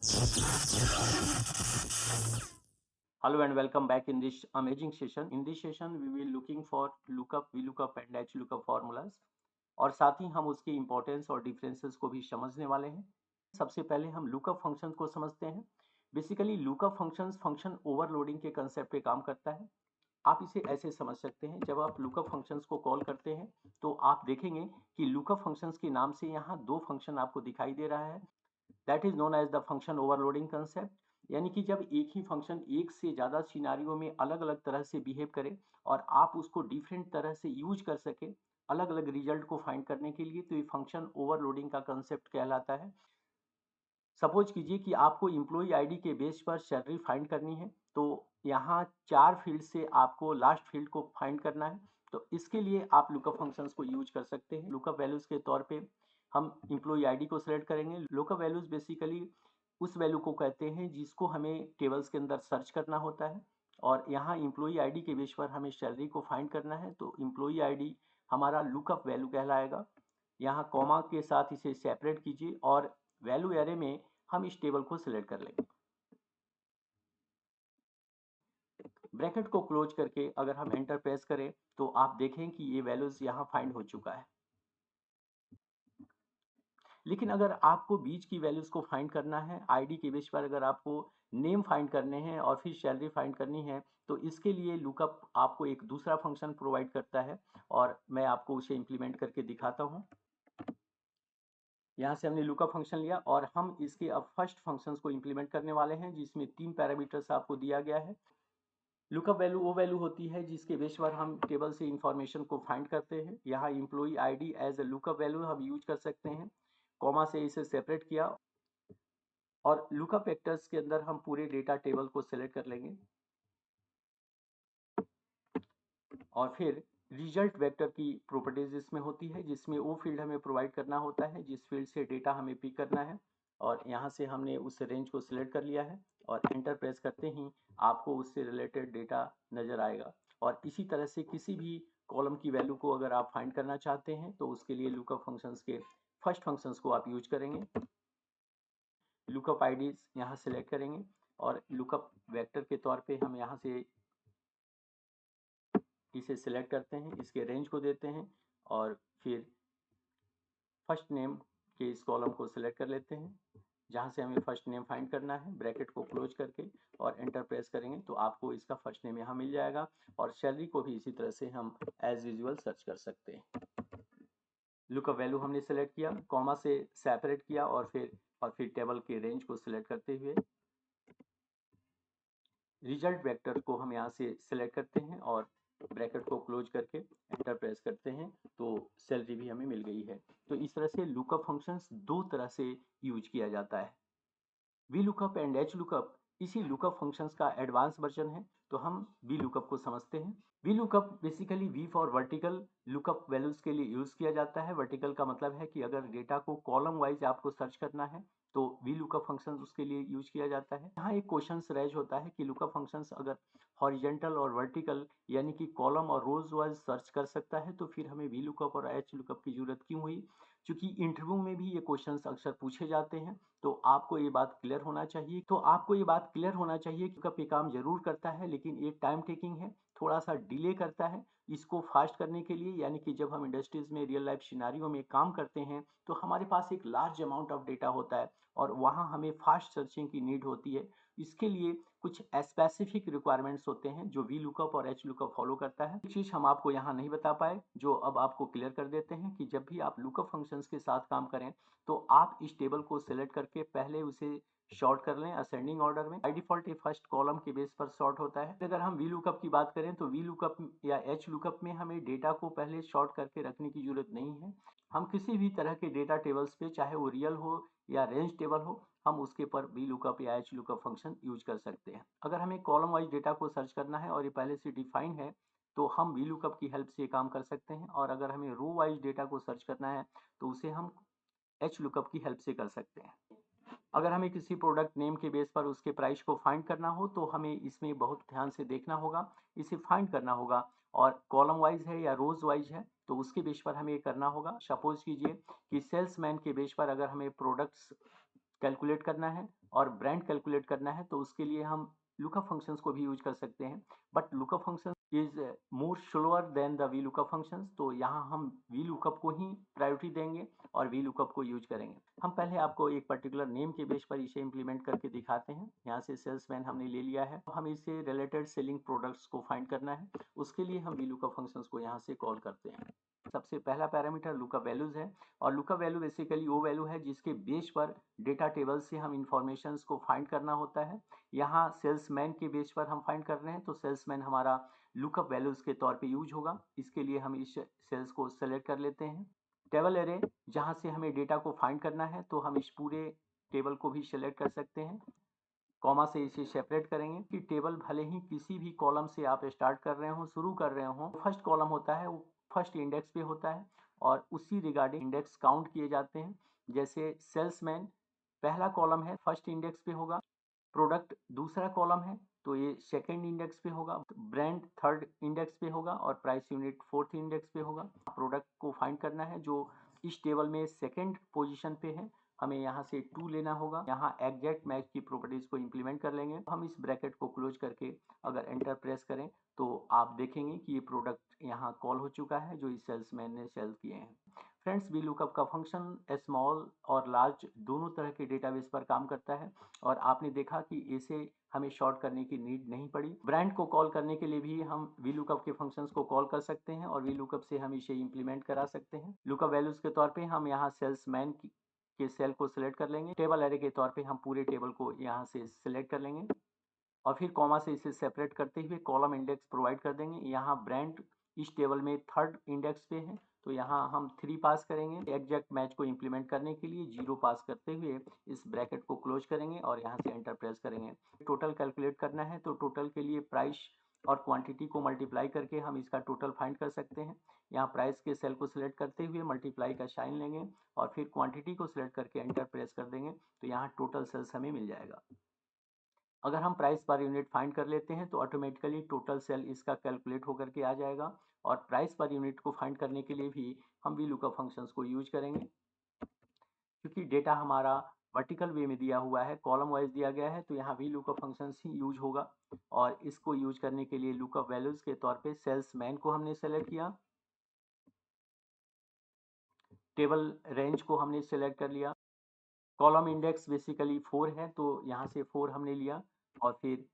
Hello and welcome back in this amazing session. In this session, we will looking for lookup, VLOOKUP and HLOOKUP formulas और साथ ही हम उसकी importance और differences को भी समझने वाले हैं। सबसे पहले हम लुकअप फंक्शन को समझते हैं। बेसिकली लुकअप फंक्शन ओवरलोडिंग के कंसेप्ट पे काम करता है। आप इसे ऐसे समझ सकते हैं, जब आप लुकअप फंक्शंस को कॉल करते हैं तो आप देखेंगे कि लुकअप फंक्शंस के नाम से यहाँ दो फंक्शन आपको दिखाई दे रहा है। That is known as the function overloading concept. यानी कि जब एक ही फंक्शन एक से ज़्यादा सिनारियों में अलग अलग तरह से बिहेव करे और आप उसको डिफरेंट तरह से यूज कर सके अलग अलग रिजल्ट को फाइंड करने के लिए, तो ये फंक्शन ओवरलोडिंग का कंसेप्ट कहलाता है। सपोज कीजिए कि आपको एम्प्लॉय आईडी के बेस पर सैलरी फाइंड करनी है, तो यहाँ चार फील्ड से आपको लास्ट फील्ड को फाइंड करना है। तो इसके लिए आप लुकअप फंक्शंस को यूज कर सकते हैं। लुकअप वैल्यूज के तौर पे हम एम्प्लॉय आईडी को सिलेक्ट करेंगे। लुकअप वैल्यूज बेसिकली उस वैल्यू को कहते हैं जिसको हमें टेबल्स के अंदर सर्च करना होता है, और यहाँ एम्प्लॉय आईडी के बेस पर हमें सैलरी को फाइंड करना है, तो एम्प्लॉय आईडी हमारा लुकअप वैल्यू कहलाएगा। यहाँ कॉमा के साथ इसे सेपरेट कीजिए और वैल्यू एरे में हम इस टेबल को सिलेक्ट कर लेंगे। ब्रैकेट को क्लोज करके अगर हम एंटर प्रेस करें तो आप देखें कि ये वैल्यूज यहाँ फाइंड हो चुका है। लेकिन अगर आपको बीच की वैल्यूज को फाइंड करना है, आईडी के बेस पर अगर आपको नेम फाइंड करने हैं और फिर सैलरी फाइंड करनी है, तो इसके लिए लुकअप आपको एक दूसरा फंक्शन प्रोवाइड करता है और मैं आपको उसे इंप्लीमेंट करके दिखाता हूँ। यहाँ से हमने लुकअप फंक्शन लिया और हम इसके अब फर्स्ट फंक्शंस को इंप्लीमेंट करने वाले हैं, जिसमें तीन पैरामीटर्स आपको दिया गया है। लुकअप वैल्यू वो वैल्यू होती है जिसके बेस पर हम टेबल से इंफॉर्मेशन को फाइंड करते हैं। यहाँ employ ID as a lookup value हम यूज कर सकते हैं। कॉमा से इसे सेपरेट किया और लुकअप वेक्टर्स के अंदर हम पूरे डेटा टेबल को सिलेक्ट कर लेंगे और फिर रिजल्ट वेक्टर की प्रॉपर्टीज इसमें होती है, जिसमें वो फील्ड हमें प्रोवाइड करना होता है जिस फील्ड से डेटा हमें पिक करना है। और यहाँ से हमने उस रेंज को सिलेक्ट कर लिया है और एंटर प्रेस करते ही आपको उससे रिलेटेड डेटा नजर आएगा। और इसी तरह से किसी भी कॉलम की वैल्यू को अगर आप फाइंड करना चाहते हैं तो उसके लिए लुकअप फंक्शंस के फर्स्ट फंक्शंस को आप यूज करेंगे। लुकअप आईडीज यहाँ सिलेक्ट करेंगे और लुकअप वेक्टर के तौर पे हम यहाँ से इसे सिलेक्ट करते हैं, इसके रेंज को देते हैं और फिर फर्स्ट नेम के इस कॉलम को सिलेक्ट कर लेते हैं जहाँ से हमें फर्स्ट नेम फाइंड करना है। ब्रैकेट को क्लोज करके और एंटर प्रेस करेंगे तो आपको इसका फर्स्ट नेम यहाँ मिल जाएगा और सैलरी को भी इसी तरह से हम एज यूजुअल सर्च कर सकते हैं। लुकअप वैल्यू हमने सेलेक्ट किया, कॉमा से सेपरेट किया और फिर टेबल के रेंज को सिलेक्ट करते हुए रिजल्ट वेक्टर को हम यहाँ से सिलेक्ट करते हैं और ब्रैकेट को क्लोज करके एंटर प्रेस करते हैं तो सैलरी भी हमें मिल गई है। तो इस तरह से लुकअप फंक्शंस दो तरह से यूज किया जाता है। V lookup and H lookup इसी लुकअप फंक्शंस का एडवांस वर्जन है। तो हम वी लुकअप को समझते हैं। V lookup basically V for vertical lookup values के लिए यूज किया जाता है। वर्टिकल का मतलब है कि अगर डेटा को कॉलम वाइज आपको सर्च करना है तो वी लुकअप फंक्शन उसके लिए यूज किया जाता है। यहाँ एक क्वेश्चन रेज होता है कि लुकअप फंक्शंस अगर हॉरिजेंटल और वर्टिकल यानी कि कॉलम और रोज वाइज सर्च कर सकता है तो फिर हमें वी लुकअप और एच लुकअप की जरूरत क्यों हुई। क्योंकि इंटरव्यू में भी ये क्वेश्चंस अक्सर पूछे जाते हैं, तो आपको ये बात क्लियर होना चाहिए। कि का पे काम जरूर करता है लेकिन ये टाइम टेकिंग है, थोड़ा सा डिले करता है। इसको फास्ट करने के लिए यानी कि जब हम इंडस्ट्रीज में रियल लाइफ सिनारियो में काम करते हैं तो हमारे पास एक लार्ज अमाउंट ऑफ डेटा होता है और वहाँ हमें फास्ट सर्चिंग की नीड होती है। इसके लिए कुछ स्पेसिफिक रिक्वायरमेंट्स होते हैं जो वी लुकअप और एच लुकअप फॉलो करता है। एक चीज हम आपको यहाँ नहीं बता पाए जो अब आपको क्लियर कर देते हैं कि जब भी आप लुकअप फंक्शंस के साथ काम करें तो आप इस टेबल को सिलेक्ट करके पहले उसे शॉर्ट कर लें असेंडिंग ऑर्डर में। बाय डिफॉल्ट ये फर्स्ट कॉलम के बेस पर शॉर्ट होता है। अगर हम वी लुकअप की बात करें तो वी लुकअप या एच लुकअप में हमें डेटा को पहले शॉर्ट करके रखने की जरूरत नहीं है। हम किसी भी तरह के डेटा टेबल्स पे चाहे वो रियल हो या रेंज टेबल हो, हम उसके पर वी लुकअप या एच लुकअप फंक्शन यूज कर सकते हैं। अगर हमें कॉलम वाइज डेटा को सर्च करना है और ये पहले से डिफाइन है तो हम वी लुकअप की हेल्प से काम कर सकते हैं, और अगर हमें रो वाइज डेटा को सर्च करना है तो उसे हम एच लुकअप की हेल्प से कर सकते हैं। अगर हमें किसी प्रोडक्ट नेम के बेस पर उसके प्राइस को फाइंड करना हो तो हमें इसमें बहुत ध्यान से देखना होगा, इसे फाइंड करना होगा और कॉलम वाइज है या रोज वाइज है तो उसके बेस पर हमें ये करना होगा। सपोज कीजिए कि सेल्समैन के बेस पर अगर हमें प्रोडक्ट्स कैलकुलेट करना है और ब्रांड कैलकुलेट करना है तो उसके लिए हम लुकअप फंक्शंस को भी यूज कर सकते हैं, but lookup function is more slower then the V lookup functions. तो यहाँ हम वी लुकअप को ही प्रायोरिटी देंगे और वी लुकअप को यूज करेंगे। हम पहले आपको एक पर्टिकुलर नेम के बेस पर इसे इम्प्लीमेंट करके दिखाते हैं। यहाँ से सेल्समैन हमने ले लिया है, हम इसे रिलेटेड सेलिंग प्रोडक्ट्स को फाइंड करना है, उसके लिए हम वी लुकअप फंक्शंस को यहाँ से कॉल करते हैं। सबसे पहला पैरामीटर लुकअप वैल्यूज है और लुकअप वैल्यू बेसिकली वो वैल्यू है जिसके बेस पर डेटा टेबल से हम इंफॉर्मेशन को फाइंड करना होता है। यहाँ सेल्समैन के बेस पर हम फाइंड कर रहे हैं तो सेल्समैन हमारा लुकअप वैल्यूज के तौर पे यूज होगा। इसके लिए हम इस सेल्स को सेलेक्ट कर लेते हैं। टेबल एरे, जहाँ से हमें डेटा को फाइंड करना है तो हम इस पूरे टेबल को भी सिलेक्ट कर सकते हैं। कॉमा से इसे सेपरेट करेंगे कि टेबल भले ही किसी भी कॉलम से आप स्टार्ट कर रहे हो, शुरू कर रहे हो, फर्स्ट कॉलम होता है वो फर्स्ट इंडेक्स पे होता है और उसी रिगार्डिंग इंडेक्स काउंट किए जाते हैं। जैसे सेल्समैन पहला कॉलम है, फर्स्ट इंडेक्स पे होगा। प्रोडक्ट दूसरा कॉलम है तो ये सेकंड इंडेक्स पे होगा। ब्रांड थर्ड इंडेक्स पे होगा और प्राइस यूनिट फोर्थ इंडेक्स पे होगा। प्रोडक्ट को फाइंड करना है जो इस टेबल में सेकंड पोजीशन पे है, हमें यहाँ से 2 लेना होगा। यहाँ एग्जैक्ट मैच की प्रॉपर्टीज को इंप्लीमेंट कर लेंगे। हम इस ब्रैकेट को क्लोज करके अगर एंटर प्रेस करें तो आप देखेंगे कि ये प्रोडक्ट यहाँ कॉल हो चुका है जो इस सेल्समैन ने सेल किए हैं। फ्रेंड्स, वी लुकअप का फंक्शन स्मॉल और लार्ज दोनों तरह के डेटाबेस पर काम करता है और आपने देखा कि इसे हमें शॉर्ट करने की नीड नहीं पड़ी। ब्रांड को कॉल करने के लिए भी हम वी लुकअप के फंक्शंस को कॉल कर सकते हैं और वी लुकअप से हम इसे इंप्लीमेंट करा सकते हैं। लुकअप वैल्यूज के तौर पे हम यहाँ सेल्समैन के सेल को सिलेक्ट कर लेंगे। टेबल एरे के तौर पे हम पूरे टेबल को यहाँ से सिलेक्ट कर लेंगे और फिर कॉमा से इसे सेपरेट करते हुए कॉलम इंडेक्स प्रोवाइड कर देंगे। यहाँ ब्रांड इस टेबल में थर्ड इंडेक्स पे है तो यहाँ हम 3 पास करेंगे। एग्जैक्ट मैच को इंप्लीमेंट करने के लिए 0 पास करते हुए इस ब्रैकेट को क्लोज करेंगे और यहाँ से एंटर प्रेस करेंगे। टोटल कैलकुलेट करना है तो टोटल के लिए प्राइस और क्वांटिटी को मल्टीप्लाई करके हम इसका टोटल फाइंड कर सकते हैं। यहाँ प्राइस के सेल को सिलेक्ट करते हुए मल्टीप्लाई का साइन लेंगे और फिर क्वांटिटी को सिलेक्ट करके एंटर प्रेस कर देंगे तो यहाँ टोटल सेल्स हमें मिल जाएगा। अगर हम प्राइस पर यूनिट फाइंड कर लेते हैं तो ऑटोमेटिकली टोटल सेल इसका कैलकुलेट होकर के आ जाएगा और प्राइस पर यूनिट को फाइंड करने के लिए भी हम वी लुकअप फंक्शंस को यूज करेंगे। क्योंकि डेटा हमारा वर्टिकल वे में दिया हुआ है, कॉलम वाइज दिया गया है तो यहाँ वी लुकअप फंक्शंस ही यूज होगा और इसको यूज करने के लिए लुकअप वैल्यूज के तौर पे सेल्समैन को हमने सेलेक्ट किया। टेबल रेंज को हमने सेलेक्ट कर लिया। कॉलम इंडेक्स बेसिकली 4 है तो यहाँ से 4 हमने लिया और फिर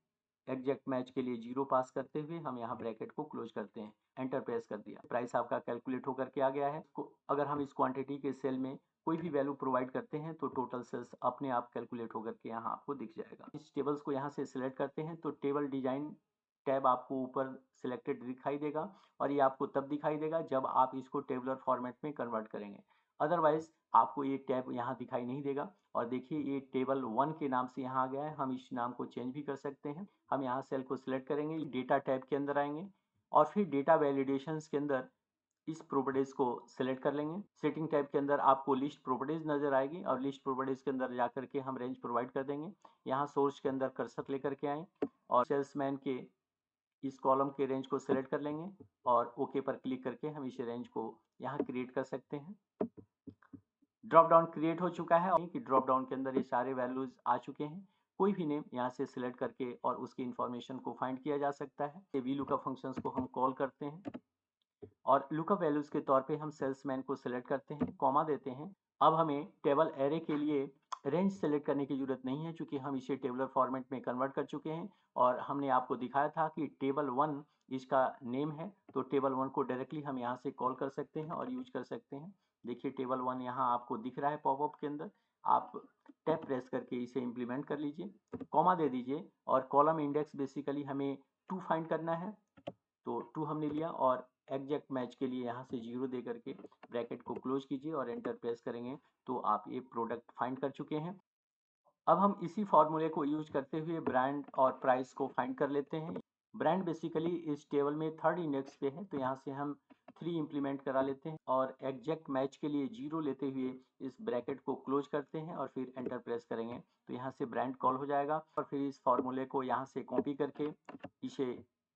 एग्जैक्ट मैच के लिए 0 पास करते हुए हम यहाँ ब्रैकेट को क्लोज करते हैं। एंटर प्रेस कर दिया, प्राइस आपका कैलकुलेट होकर के आ गया है। अगर हम इस क्वांटिटी के सेल में कोई भी वैल्यू प्रोवाइड करते हैं तो टोटल सेल्स अपने आप कैलकुलेट होकर के यहाँ आपको दिख जाएगा। इस टेबल्स को यहाँ से सिलेक्ट करते हैं तो टेबल डिजाइन टैब आपको ऊपर सिलेक्टेड दिखाई देगा और ये आपको तब दिखाई देगा जब आप इसको टेबुलर फॉर्मेट में कन्वर्ट करेंगे। अदरवाइज आपको ये टैब यहाँ दिखाई नहीं देगा। और देखिए ये टेबल 1 के नाम से यहाँ आ गया है, हम इस नाम को चेंज भी कर सकते हैं। हम यहाँ सेल को सिलेक्ट करेंगे, डेटा टैब के अंदर आएंगे और फिर डेटा वैलिडेशंस के अंदर इस प्रॉपर्टीज को सिलेक्ट कर लेंगे। सेटिंग टैब के अंदर आपको लिस्ट प्रॉपर्टीज नजर आएगी और लिस्ट प्रॉपर्टीज के अंदर जाकर के हम रेंज प्रोवाइड कर देंगे। यहाँ सोर्स के अंदर कर्सर लेकर के आए और सेल्समैन के इस कॉलम के रेंज को सिलेक्ट कर लेंगे और ओके पर क्लिक करके हम इस रेंज को यहाँ क्रिएट कर सकते हैं। ड्रॉप डाउन क्रिएट हो चुका है कि ड्रॉप डाउन के अंदर ये सारे वैल्यूज आ चुके हैं। कोई भी नेम यहाँ से सिलेक्ट करके और उसकी इंफॉर्मेशन को फाइंड किया जा सकता है। वी लुकअप फंक्शंस को हम कॉल करते हैं और लुकअप वैल्यूज के तौर पे हम सेल्समैन को सिलेक्ट करते हैं, कॉमा देते हैं। अब हमें टेबल एरे के लिए रेंज सेलेक्ट करने की जरूरत नहीं है क्योंकि हम इसे टेबुलर फॉर्मेट में कन्वर्ट कर चुके हैं और हमने आपको दिखाया था कि टेबल 1 इसका नेम है तो टेबल 1 को डायरेक्टली हम यहाँ से कॉल कर सकते हैं और यूज कर सकते हैं। देखिए टेबल 1 यहाँ आपको दिख रहा है पॉपअप के अंदर, आप टैप प्रेस करके इसे इम्प्लीमेंट कर लीजिए, कॉमा दे दीजिए और कॉलम इंडेक्स बेसिकली हमें 2 फाइंड करना है तो 2 हमने लिया और एग्जैक्ट मैच के लिए यहाँ से 0 दे करके ब्रैकेट को क्लोज कीजिए और एंटर प्रेस करेंगे तो आप ये प्रोडक्ट फाइंड कर चुके हैं। अब हम इसी फॉर्मूले को यूज करते हुए ब्रांड और प्राइस को फाइंड कर लेते हैं। ब्रांड बेसिकली इस टेबल में थर्ड इंडेक्स पे है तो यहाँ से हम 3 इंप्लीमेंट करा लेते हैं और एग्जैक्ट मैच के लिए 0 लेते हुए इस ब्रैकेट को क्लोज करते हैं और फिर एंटर प्रेस करेंगे तो यहाँ से ब्रांड कॉल हो जाएगा और फिर इस फॉर्मूले को यहाँ से कॉपी करके इसे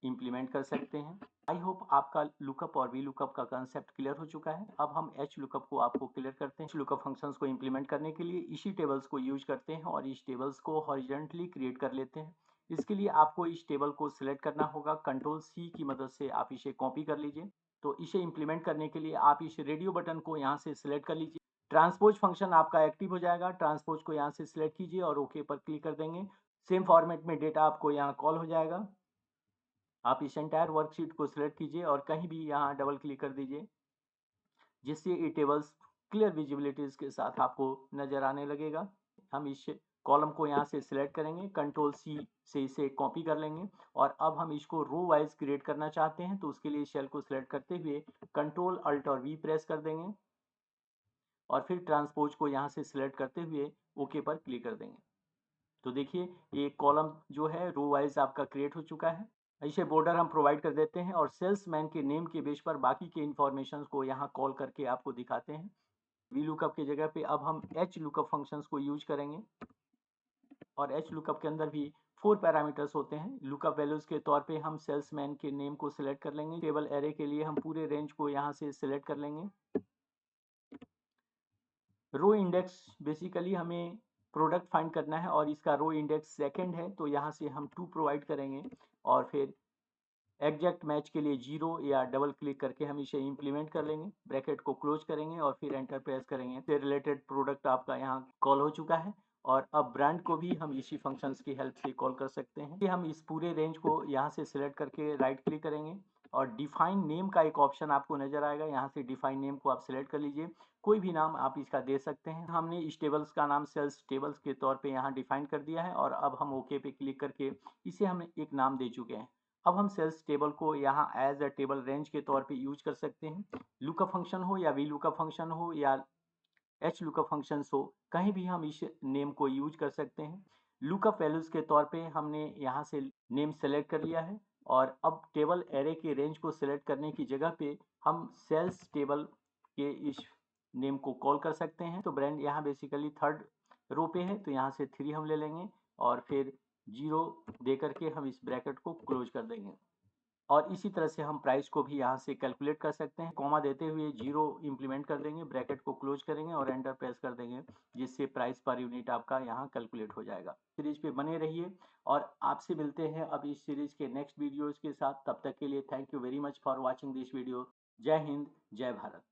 इम्प्लीमेंट कर सकते हैं। आई होप आपका लुकअप और वी लुकअप का कंसेप्ट क्लियर हो चुका है। अब हम एच लुकअप को आपको क्लियर करते हैं। लुकअप फंक्शंस को इम्प्लीमेंट करने के लिए इसी टेबल्स को यूज करते हैं और इस टेबल्स को हॉरिजॉन्टली क्रिएट कर लेते हैं। इसके लिए आपको इस टेबल को सिलेक्ट करना होगा। कंट्रोल सी की मदद से आप इसे कॉपी कर लीजिए। तो इसे इम्प्लीमेंट करने के लिए आप इस रेडियो बटन को यहाँ से सिलेक्ट कर लीजिए। ट्रांसपोज फंक्शन आपका एक्टिव हो जाएगा। ट्रांसपोज को यहाँ से सिलेक्ट कीजिए और ओके पर क्लिक कर देंगे। सेम फॉर्मेट में डेटा आपको यहाँ कॉल हो जाएगा। आप इस एंटायर वर्कशीट को सिलेक्ट कीजिए और कहीं भी यहाँ डबल क्लिक कर दीजिए, जिससे ये टेबल्स क्लियर विजिबिलिटीज के साथ आपको नजर आने लगेगा। हम इस कॉलम को यहाँ से सिलेक्ट करेंगे, कंट्रोल सी से इसे कॉपी कर लेंगे और अब हम इसको रो वाइज क्रिएट करना चाहते हैं। तो उसके लिए सेल को सिलेक्ट करते हुए कंट्रोल अल्ट और वी प्रेस कर देंगे और फिर ट्रांसपोज को यहाँ से सिलेक्ट करते हुए ओके पर क्लिक कर देंगे। तो देखिए ये कॉलम जो है रो वाइज आपका क्रिएट हो चुका है। इसे बॉर्डर हम प्रोवाइड कर देते हैं और सेल्समैन के नेम के बेस पर बाकी के इंफॉर्मेशन को यहाँ कॉल करके आपको दिखाते हैं। वी लुकअप की जगह पे अब हम एच लुकअप फंक्शंस को यूज करेंगे और एच लुकअप के अंदर भी 4 पैरामीटर्स होते हैं। लुकअप वैल्यूज के तौर पे हम सेल्समैन के नेम को सिलेक्ट कर लेंगे। टेबल एरे के लिए हम पूरे रेंज को यहाँ से सिलेक्ट कर लेंगे। रो इंडेक्स बेसिकली हमें प्रोडक्ट फाइंड करना है और इसका रो इंडेक्स सेकंड है, तो यहाँ से हम 2 प्रोवाइड करेंगे और फिर एग्जैक्ट मैच के लिए 0 या डबल क्लिक करके हम इसे इम्प्लीमेंट कर लेंगे। ब्रैकेट को क्लोज करेंगे और फिर एंटर प्रेस करेंगे। से रिलेटेड प्रोडक्ट आपका यहाँ कॉल हो चुका है और अब ब्रांड को भी हम इसी फंक्शंस की हेल्प से कॉल कर सकते हैं। हम इस पूरे रेंज को यहाँ से सिलेक्ट करके राइट क्लिक करेंगे और डिफाइन नेम का एक ऑप्शन आपको नजर आएगा। यहाँ से डिफाइन नेम को आप सिलेक्ट कर लीजिए, कोई भी नाम आप इसका दे सकते हैं। हमने इस टेबल्स का नाम सेल्स टेबल्स के तौर पे यहाँ डिफाइन कर दिया है और अब हम ओके पे क्लिक करके इसे हम एक नाम दे चुके हैं। अब हम सेल्स टेबल को यहाँ एज अ टेबल रेंज के तौर पे यूज कर सकते हैं। लुकअप फंक्शन हो या वी लुकअप फंक्शन हो या एच लुकअप फंक्शन हो, कहीं भी हम इस नेम को यूज कर सकते हैं। लुकअप वैल्यूज के तौर पे हमने यहाँ से नेम सेलेक्ट कर लिया है और अब टेबल एरे के रेंज को सिलेक्ट करने की जगह पे हम सेल्स टेबल के इस नेम को कॉल कर सकते हैं। तो ब्रांड यहाँ बेसिकली थर्ड रो पे है, तो यहाँ से 3 हम ले लेंगे और फिर 0 दे करके हम इस ब्रैकेट को क्लोज कर देंगे और इसी तरह से हम प्राइस को भी यहाँ से कैलकुलेट कर सकते हैं। कॉमा देते हुए 0 इंप्लीमेंट कर देंगे, ब्रैकेट को क्लोज करेंगे और एंटर प्रेस कर देंगे, जिससे प्राइस पर यूनिट आपका यहाँ कैलकुलेट हो जाएगा। सीरीज पे बने रहिए और आपसे मिलते हैं अब इस सीरीज के नेक्स्ट वीडियोज के साथ। तब तक के लिए thank you very much for watching this video. जय हिंद, जय भारत।